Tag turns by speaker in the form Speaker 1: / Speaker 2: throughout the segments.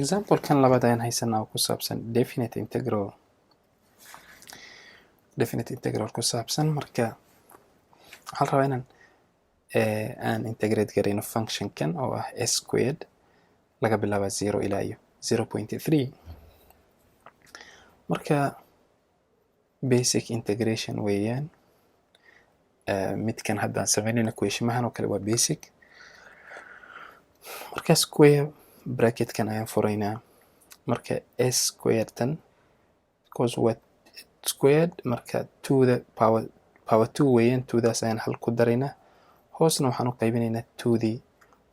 Speaker 1: example kan labaad ayaan haysanaa oo ku saabsan definite integral ku saabsan. marka waxaan rabaa inaan aan integrate garayno function kan oo ah s squared laga bilaabo 0 ilaa iyo 0.3. marka basic integration weeyaan. midkan haddaan sameynayna equation-mahan oo kale waa basic. marka square bracket-kan ayaan furaynaa. marka s squared-tan because what squared marka 2 the power 2 weeyaan. 2daas ayaan hal ku daraynaa, hoosna waxaan u qaybinaynaa 2dii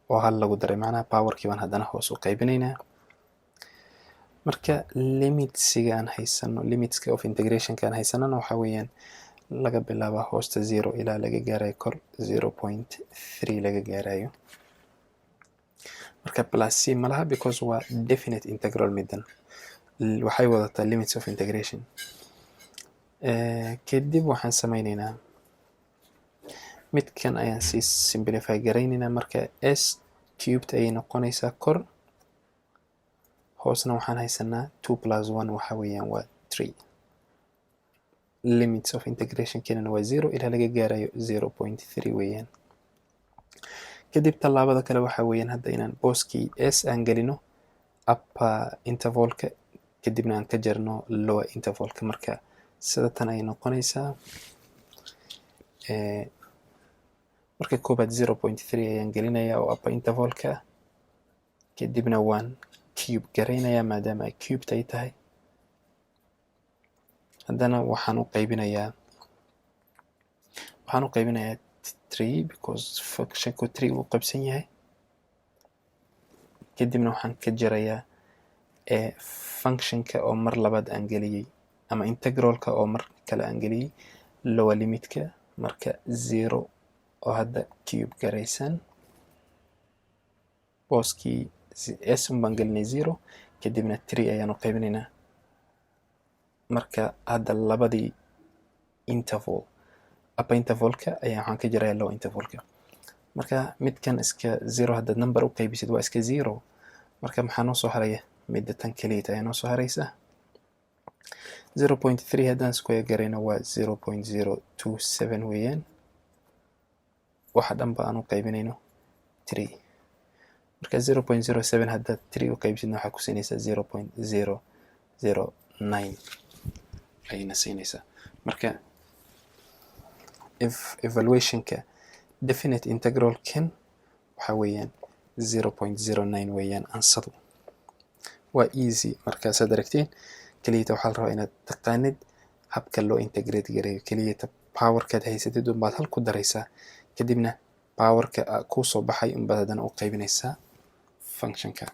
Speaker 1: oo hal lagu daray, macnaha powerkii baan haddana hoos u qaybinaynaa. marka limitska aan haysano, limitska of integrationka aan haysanana waxaa weeyaan laga bilaabo hoosta 0 ilaa laga gaarayo kor 0.3 laga gaarayo. marka plus c malaha because waa definite integral middan waxay wadataa limits of integration. kadib waxaan sameynaynaa midkan ayaan sii simplify garaynaynaa. marka s cubed ayay noqonaysaa kor, hoosna waxaan haysanaa 2 plus 1 waxaa weeyaan waa 3. limits of integration kenana waa 0 ilaa laga gaarayo 0.3 weeyaan. kadib tallaabada kale waxaa weeyaan hadda inaan booskii s aan gelino upper intervalka, kadibna aan ka jarno lower intervalka. marka sida tan ay noqonaysaa. marka koobaad 0.3 ayaan gelinayaa oo upper intervalka, kadibna waan cube garaynayaa maadaama ay cubed ay tahay. haddana waxaan u qaybinayaa 3 because functionku 3 uu qaybsan yahay. kadibna waxaan ka jarayaa functionka oo mar labaad aan geliyey ama integralka oo mar kale aan geliyey lower limitka. marka 0 oo hadda cube garaysan, booskii s baan gelinay 0, kadibna 3 ayaan u qaybinaynaa. marka hadda labadii interval upper intervalka ayaa waxaan ka jarayaa lower intervalka. marka midkan iska 0 haddaad number u qaybisid waa iska 0. marka maxaa noo soo haraya? midda tan keliya ayaa noo soo haraysa. 0.3 haddaan square garayna waa 0.027 weeyaan. waxa dhanba aan u qaybinayno 3. marka 0.07 haddaad 3 u qaybsidna waxaa ku siinaysaa 0.009 ayayna siinaysaa. marka evaluationka definite integral kan waxaa weeyaan 0.09 weeyaan ansadu. waa easy. markaasaad aragteen keliyata waxaa la rabaa inaad taqaanid habka loo integrate gareeyo. keliyata powerkaad haysatid unbaad hal ku daraysaa, kadibna powerka kuu soo baxay unbaad haddana u qaybinaysaa functionka.